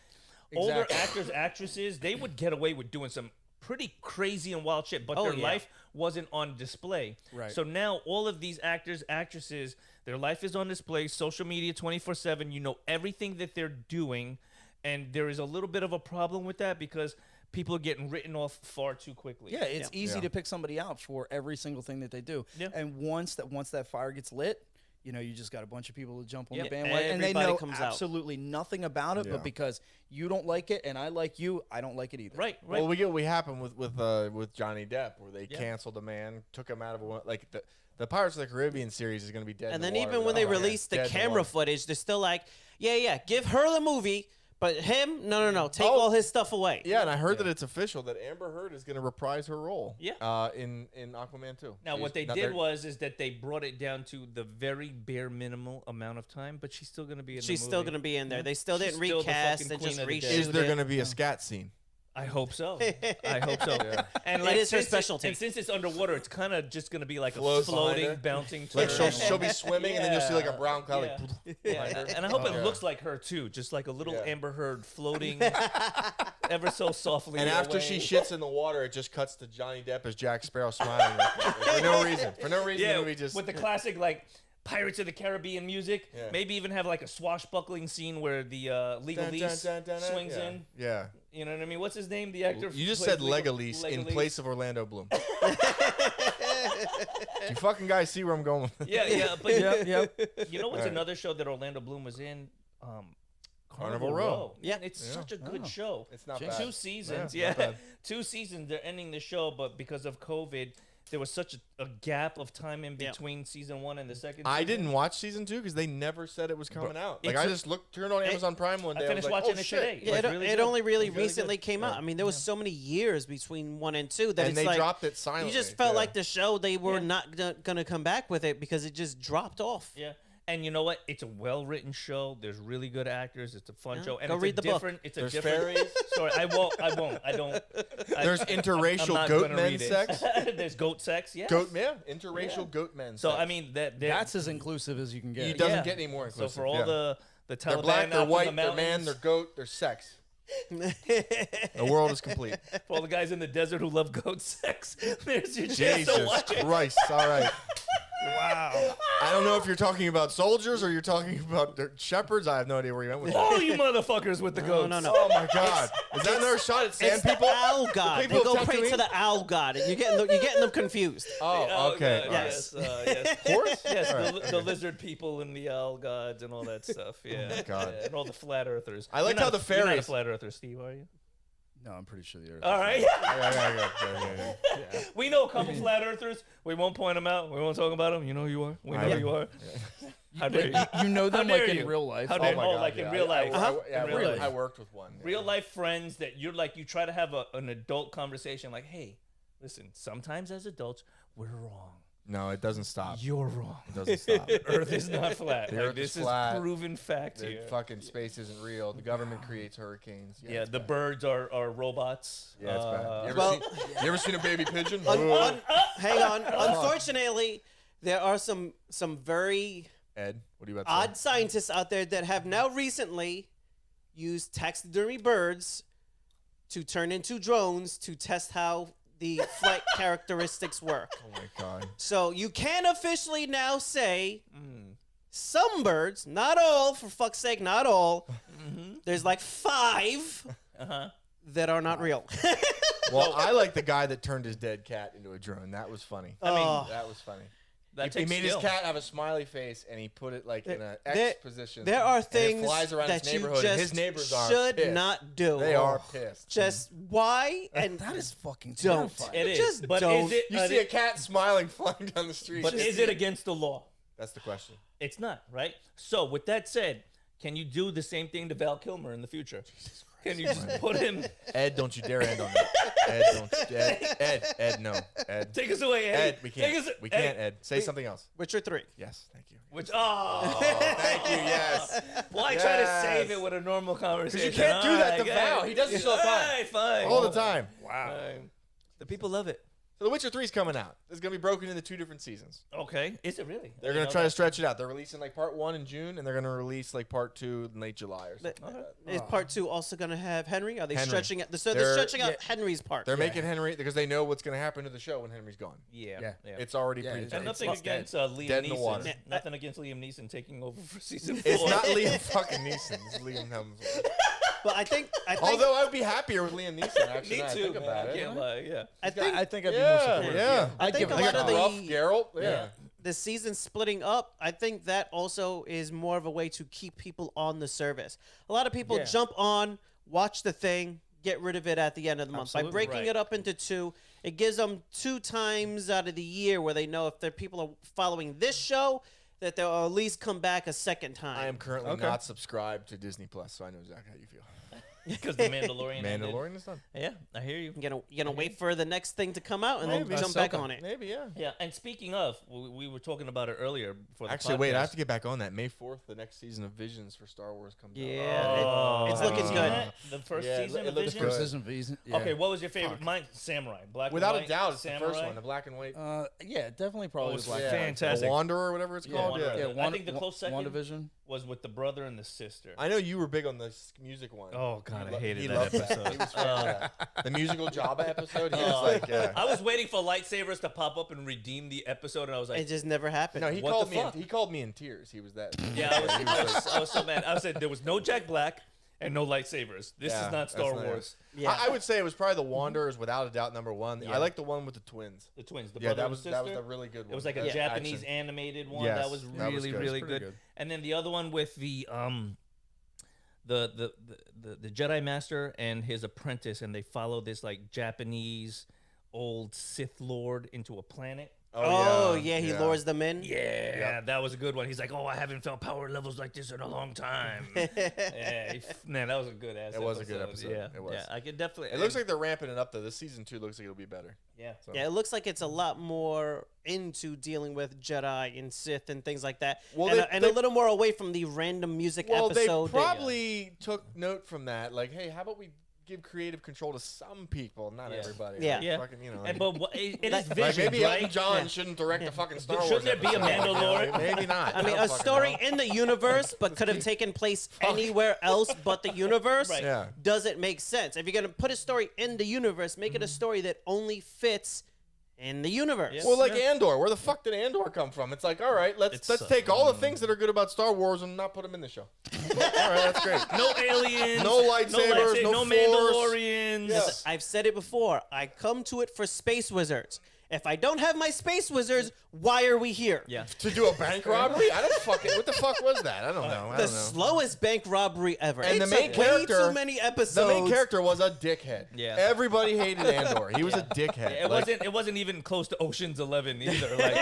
older Exactly. actors, actresses, they would get away with doing some pretty crazy and wild shit, but Oh, their yeah. life wasn't on display. Right. So now all of these actors, actresses, their life is on display, social media 24/7, you know everything that they're doing, and there is a little bit of a problem with that because people are getting written off far too quickly. Yeah, it's easy Yeah. to pick somebody out for every single thing that they do. Yeah. And once that fire gets lit, you know, you just got a bunch of people to jump on Yep. the bandwagon, and they Everybody know comes out. absolutely nothing about it. Yeah. But because you don't like it and I like you, I don't like it either. Right. Well, we get what happened with Johnny Depp, where they Yeah. canceled a man, took him out of like the Pirates of the Caribbean series is going to be dead. And in then the water even when they without him. release the Dead in camera water. footage, they're still like, yeah, give her the movie, but him, no, take Oh. all his stuff away. Yeah, and I heard that it's official that Amber Heard is going to reprise her role. Yeah. In Aquaman 2. Now, what they Not did there- is that they brought it down to the very bare minimal amount of time, but she's still going to be in She's the still movie. going to be in there. They still She's didn't still the recast fucking and just queen of the reshoot dead. Is there it. going to be a scat scene? I hope so. I hope so. Yeah. And It like, is her since specialty. And since it's underwater, it's kind of just going to be like Floats a behind floating, her. bouncing. Like turtle. she'll be swimming, and then you'll see like a brown cloud Yeah. like Yeah. behind her. And I hope it Yeah. looks like her too, just like a little Yeah. Amber Heard floating ever so softly. And after away. she shits in the water, it just cuts to Johnny Depp as Jack Sparrow smiling for no reason. For no reason, yeah, the movie just with the classic like Pirates of the Caribbean music, Yeah. maybe even have like a swashbuckling scene where the legalese swings yeah. in. Yeah. You know what I mean? What's his name? The actor. You just who plays said Legalese in Legalese? place of Orlando Bloom. You fucking guys see where I'm going with Yeah, yeah, but Yep. you know what's Alright. another show that Orlando Bloom was in? Carnival Row. Yeah, it's Yeah. such a good Oh. show. It's not Jinx. bad. 2 seasons, Yeah, yeah. not bad. 2 seasons. They're ending the show, but because of COVID, there was such a gap of time in Yeah. between season 1 and the second. I season. didn't watch season 2 because they never said it was coming out. Like it's I a- just turned on Amazon Prime one day. I finished was like, watching oh, it shit. today. Yeah, It it, was really it good. only really It was really recently good. came out. Yeah. I mean, there was so many years between 1 and 2 that And it's they like dropped it silently. you just felt yeah. like the show they were Yeah. not gonna come back with it because it just dropped off. Yeah. And you know what? It's a well-written show. There's really good actors. It's a fun Yeah. show. And Go it's read a the book. different, It's a There's different fairies. story. I won't. I don't. There's I'm interracial not goat gonna men read it. sex. There's goat sex. Yeah. Interracial goat men. So sex. I mean that That's as inclusive as you can get. it doesn't yeah. get any more So inclusive. for all yeah. the they're Taliban black, they're out white, in the they're man, mountains, they're goat, they're sex. The world is complete. for all the guys in the desert who love goat sex, there's your chance to Jesus watch it. Christ! All right. Wow. I don't know if you're talking about soldiers or you're talking about the shepherds. I have no idea where you went with that. Oh, you motherfuckers with the goats. no. Oh my God! Is that another shot at sand It's people? the owl god. people They go of pray Tatooine? to the owl god. You're getting them confused. Oh, okay. God, all right. yes. Yes. Horse? Yes, All right. the lizard people and the owl gods and all that stuff. Yeah. my God. Yeah, and all the flat earthers. I like You're how not- the You're not a fairies- flat earther, Steve, are you? No, I'm pretty sure the Earth. All right. Yeah. We know a couple flat earthers. We won't point them out. We won't talk about them. You know who you are. We know who you are. How dare you? You know them How dare like you? in real life. How dare my God, like in yeah. real life. Yeah, In real really. life. I worked with one. Yeah. Real life friends that you're like, you try to have an adult conversation like, hey, listen, sometimes as adults, we're wrong. No, it doesn't stop. You're wrong. It doesn't stop. Earth is not flat. The Like, Earth this is flat. is proven fact The here. fucking space isn't real. The government creates hurricanes. Yeah, it's the bad. birds are robots. Yeah, it's bad. Well- You ever seen a baby pigeon? Hang on. Unfortunately, there are some very Ed, what are you about to say? odd scientists out there that have now recently used taxidermy birds to turn into drones to test how the flight characteristics work. Oh my God. So you can officially now say some birds, not all, for fuck's sake, not all. There's like 5 that are not real. Well, I like the guy that turned his dead cat into a drone. That was funny. I mean, Oh. That was funny. that He takes made his skill. cat have a smiley face, and he put it like in an There- X position. There are and it things flies around that his you neighborhood. just and his neighbors are should pissed. not do. They are pissed. Just why and That is fucking don't. terrifying. It is. Just But don't. is it? You see a cat smiling flying down the street. But is it against the law? That's the question. It's not, right? So with that said, can you do the same thing to Val Kilmer in the future? Can you just put him? Ed, don't you dare end on that. Ed, don't. Ed, no. Ed. Take us away, Eddie. Ed, we can't. Take us, We can't, Ed. Say something else. Witcher 3. Yes, thank you. Which Thank you, yes. well, I try to Yes. save it with a normal conversation. Because you can't do that to Alright, Val. good. He does this all the time. Alright, fine. All the time. Fine. The people love it. So The Witcher 3 is coming out. It's going to be broken into 2 different seasons. Okay, is it really? They're going to try to stretch it out. They're releasing like part 1 in June, and they're going to release like part 2 in late July or something like that. Is part 2 also going to have Henry? Are they Henry. stretching it? So They're- they're stretching out Henry's part. They're making Henry because they know what's going to happen to the show when Henry's gone. Yeah. It's already Yeah, pretty it's- And dead. nothing against Liam Dead in the Neeson. water. Nothing against Liam Neeson taking over for season 4. It's not Liam fucking Neeson. It's Liam Hemsworth. But I think Although I would be happier with Liam Neeson, actually. Me now I too, think man. about I it. can't lie. Yeah. I think I think I'd be more Yeah, supportive. yeah. I think a give it lot of Rough the Geralt. Yeah. the season splitting up, I think that also is more of a way to keep people on the service. A lot of people Yeah. jump on, watch the thing, get rid of it at the end of the month. Absolutely By breaking right. it up into 2, it gives them 2 times out of the year where they know if their people are following this show, that they'll at least come back a second time. I am currently not subscribed to Disney Plus, so I know exactly how you feel. Because the Mandalorian. ended. Mandalorian is done. Yeah, I hear you. You're gonna wait for the next thing to come out and Maybe. then jump back on it. Maybe, yeah. Yeah, and speaking of, we were talking about it earlier before the Actually, wait, I podcast. have to get back on that. May 4th, the next season of Visions for Star Wars comes out. Yeah, Oh, it's have looking you seen good. that? The first Yeah, season it of looks Vision? good. First season, Vision. Yeah. Okay, what was your favorite? Mine, Samurai. Black Without and a white, doubt, it's Samurai. the first one, the black and white. Yeah, definitely probably was was like yeah. fantastic. The Wanderer or whatever it's Yeah, called. Wanderer. Yeah. Yeah. I think the close second- WandaVision. Was with the brother and the sister. I know you were big on the music one. Oh, God, I He hated that loved episode. He was the musical Jabba episode. He was Oh. like, yeah. I was waiting for lightsabers to pop up and redeem the episode, and I was like, It just never happened. No, he What called the me. fuck? He called me in tears. He was that. yeah, I was, He was like, I was so mad. I said there was no Jack Black and no lightsabers. This Yeah, is not Star that's not it. Wars. Yeah. I would say it was probably the Wanderers without a doubt number 1. Yeah. I like the one with the twins. The twins, the Yeah, brother that and was sister. that was a really good one. It was like a That Japanese action. animated one. Yes, that was that was really, good. really Pretty good. good. And then the other one with the Jedi Master and his apprentice, and they follow this like Japanese old Sith Lord into a planet. Oh yeah, he lures them in. Yeah, that was a good one. He's like, "Oh, I haven't felt power levels like this in a long time." Yeah, man, that was a good ass. It was a good episode. Yeah, It was. Yeah, I could definitely. It looks like they're ramping it up though. This season 2 looks like it'll be better. Yeah. So. Yeah, it looks like it's a lot more into dealing with Jedi and Sith and things like that. Well, and, they- and a little more away from the random music Well, episode. they probably took note from that. Like, hey, how about we give creative control to some people, not Yeah. everybody. Yeah. Like, Yeah. fucking, you know, And, like, but it is Like, vision, maybe right? Elton John Yeah. shouldn't direct the fucking Star Wars. Shouldn't there be a episode. Mandalorian? Maybe not. I mean, don't a fucking story know. in the universe, but could have taken place anywhere else but the universe, Right. Yeah. doesn't make sense. If you're going to put a story in the universe, make it a story that only fits in the universe. Yeah. Well, like Andor. Where the fuck did Andor come from? It's like, all right, let's take all the things that are good about Star Wars and not put them in the show. All right, that's great. No aliens. No lightsabers, no no Force. Mandalorians. Yeah. I've said it before. I come to it for space wizards. If I don't have my space wizards, why are we here? Yeah. To do a bank robbery? I don't fucking. What the fuck was that? I don't know. The slowest bank robbery ever. And It the main took way character, too many episodes. The main character was a dickhead. Yeah. Everybody hated Andor. He was a dickhead. It wasn't even close to Ocean's 11 either. Like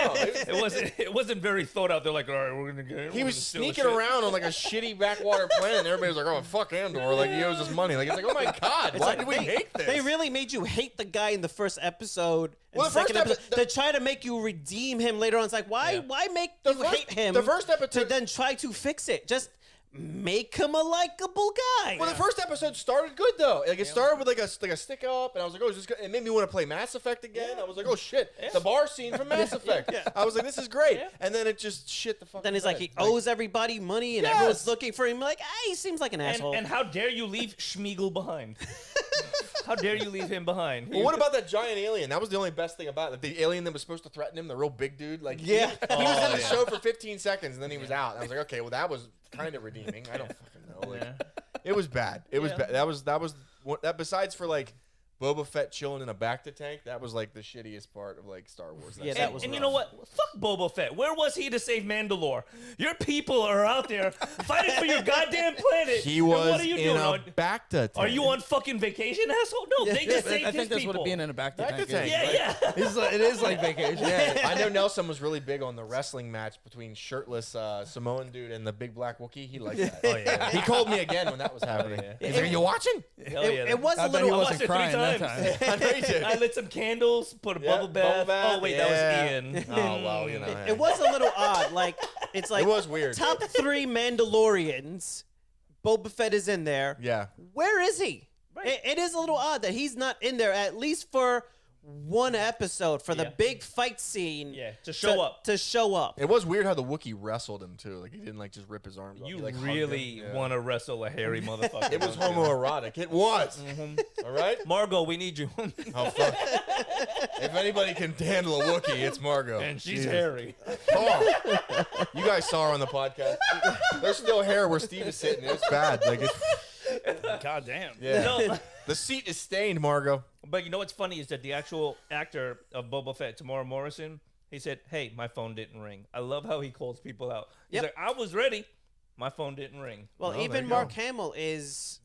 it wasn't very thought out. They're like, all right, we're gonna get. He was sneaking around on like a shitty backwater planet. And everybody was like, oh fuck Andor, like he owes us money. Like it's like, oh my god, why did we hate this? They really made you hate the guy in the first episode. And Well, the second first episode, to try to make you redeem him later on. It's like, why make you hate him? The first episode to then try to fix it. Just make him a likable guy. Well, the first episode started good though. Like it started with like a stick up, and I was like, oh, is this good? It made me want to play Mass Effect again. I was like, oh shit, the bar scene from Mass Effect. I was like, this is great. And then it just shit the fuck. Then he's like, he owes everybody money, and everyone's looking for him. Like, he seems like an asshole. And how dare you leave Schmeagol behind? How dare you leave him behind? Well, what about that giant alien? That was the only best thing about it. The alien that was supposed to threaten him, the real big dude. Like, he was in the show for 15 seconds, and then he was out. And I was like, okay, well, that was kind of redeeming. I don't fucking know. Like, it was bad. It was bad. That was besides for like Boba Fett chilling in a bacta tank. That was like the shittiest part of like Star Wars. That was and you know what? Fuck Boba Fett. Where was he to save Mandalore? Your people are out there fighting for your goddamn planet. He was what are you in doing? a bacta tank. Are you on fucking vacation, asshole? No, they just saved I think his that's people. what it being in a back to tank. tank. Yeah. It is like vacation. Yeah, I know Nelson was really big on the wrestling match between shirtless Samoan dude and the big black Wookiee. He liked that. Oh yeah. He called me again when that was happening. yeah. He's like, "Are you watching?" Hell yeah. It was I a bet he little. I watched wasn't it 3 crying that times. time. I know you did. I lit some candles, put a Yeah, bubble bath. Oh wait, that yeah. was Ian. Oh well, you know. It was a little odd. Like, it's like It was weird. top 3 Mandalorians. Boba Fett is in there. Yeah. Where is he? Right. It is a little odd that he's not in there, at least for one episode, for the Yeah. big fight scene. Yeah, to show up. To show up. It was weird how the Wookiee wrestled him too. Like he didn't like just rip his arms off. You He, like, hugged really him. Yeah. want to wrestle a hairy motherfucker. It was don't you? homoerotic. It was. All right. Margot, we need you. Oh fuck. If anybody can handle a Wookiee, it's Margot. And she's Jesus. hairy. Oh, you guys saw her on the podcast. There's still hair where Steve is sitting. It's bad. Like it's. God damn. Yeah. No, The seat is stained, Margot. but you know what's funny is that the actual actor of Boba Fett, Tamora Morrison, he said, "Hey, my phone didn't ring." I love how he calls people out. He's Yep. like, "I was ready, my phone didn't ring." Well, Oh, there even you Mark go. Hamill is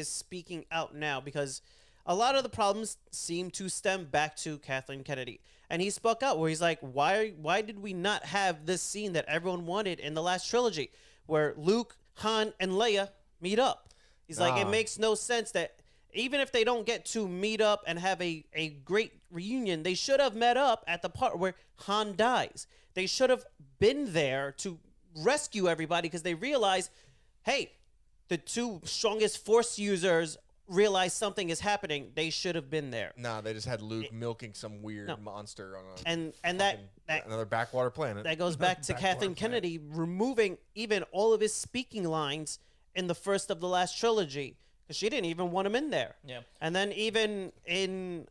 speaking out now because a lot of the problems seem to stem back to Kathleen Kennedy. And he spoke out where he's like, why did we not have this scene that everyone wanted in the last trilogy where Luke, Han, and Leia meet up? He's like, it makes no sense that even if they don't get to meet up and have a great reunion, they should have met up at the part where Han dies. They should have been there to rescue everybody because they realize, hey, the 2 strongest Force users realize something is happening. They should have been there. Nah, they just had Luke milking some weird monster on a And that another backwater planet. that goes back to Kathleen Kennedy removing even all of his speaking lines in the first of the last trilogy because she didn't even want him in there. Yeah. And then even in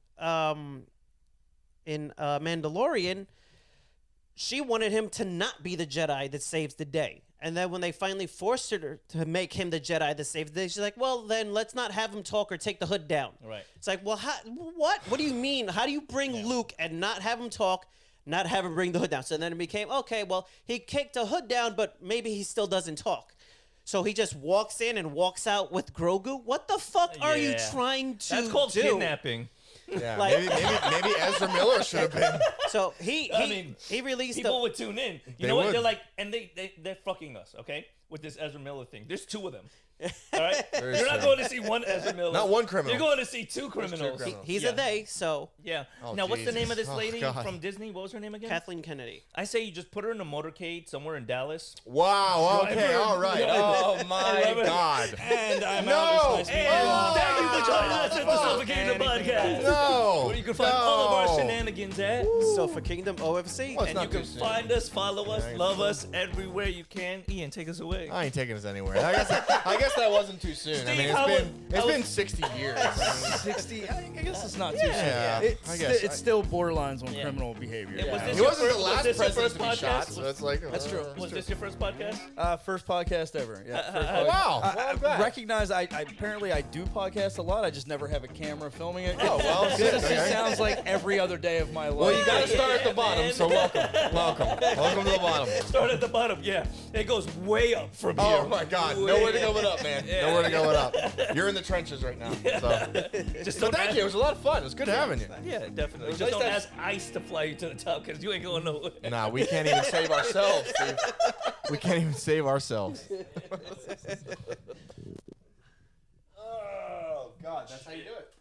Mandalorian, she wanted him to not be the Jedi that saves the day. And then when they finally forced her to make him the Jedi that saves the day, she's like, well, then let's not have him talk or take the hood down. Right. It's like, well, what? What do you mean? How do you bring Luke and not have him talk, not have him bring the hood down? So then it became, okay, well, he kicked the hood down, but maybe he still doesn't talk. So he just walks in and walks out with Grogu? What the fuck are you Yeah. trying to do? That's called kidnapping. Yeah, Like- maybe Ezra Miller should have been. So he released People would tune in. You They know what? would. They're like, and they're fucking us, okay? With this Ezra Miller thing. There's 2 of them. All right? Very You're not true. going to see one Ezra Miller. Not one criminal. You're going to see 2 criminals. criminals. he's Yeah. a they, so Yeah. Oh, now, what's the name of Jesus. this lady God. from Disney? What was her name again? Kathleen Kennedy. I say you just put her in a motorcade somewhere in Dallas. Wow. Okay. Driver. All right. Oh my Driver. God. And I'm No. out. This nice meeting And you. thank you for joining us at the fuck. Suffocating Podcast. No. Where you can find all of our shenanigans at. So for Kingdom OFC, Well, it's And not you can too soon. find us, follow us, Yeah, love us everywhere you can. Ian, take us away. I ain't taking us anywhere. I guess guess that wasn't too soon. I mean, it's been 60 years. 60. I guess it's not too Yeah, soon. I guess. It's still borderlines on criminal behavior. Was this He your wasn't first- the was last this your president first to be podcast? shot, so it's like That's true. Was this your first podcast? First podcast ever. Yeah. First Oh, podcast. wow. I Well, bet. recognize I apparently I do podcast a lot. I just never have a camera filming it. Oh, well, Because sick, it okay. sounds like every other day of my life. Well, you got to start at the bottom, man. so welcome to the bottom. Start at the bottom. Yeah, it goes way up from here. Oh my God, Way nowhere to go up. but up, man. Nowhere to go but up. You're in the trenches right now. So. Just But don't thank ask- you. It was a lot of fun. It was good having you. Yeah, definitely. At Just least don't that's- ask ice to fly you to the top because you ain't going nowhere. Nah, we can't even save ourselves, dude. We can't even save ourselves. Oh God, that's how you do it.